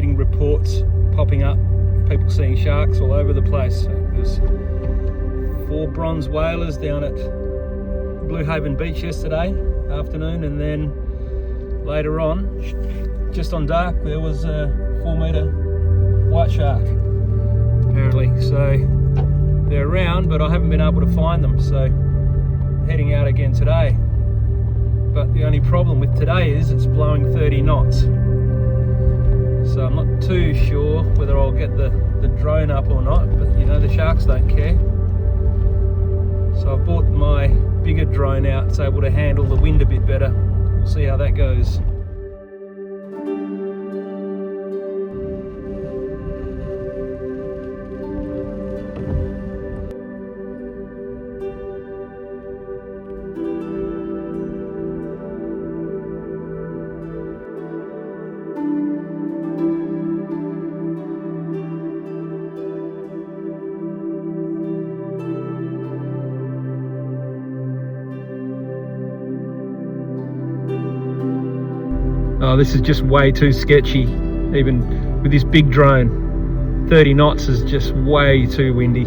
getting reports popping up, people seeing sharks all over the place. So there's 4 bronze whalers down at Blue Haven Beach yesterday afternoon, and then later on, just on dark, there was a 4-metre white shark apparently. So they're around, but I haven't been able to find them, so heading out again today. But the only problem with today is it's blowing 30 knots, so I'm not too sure whether I'll get the drone up or not, but you know, the sharks don't care. So I've bought my bigger drone out, it's able to handle the wind a bit better. We'll see how that goes. Oh, this is just way too sketchy, even with this big drone. 30 knots is just way too windy.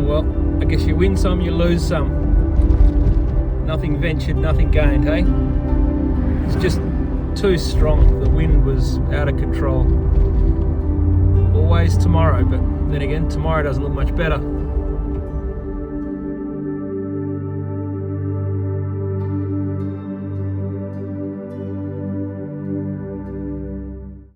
Well, I guess you win some, you lose some. Nothing ventured, nothing gained, hey? It's just too strong. The wind was out of control. Always tomorrow, but then again, tomorrow doesn't look much better.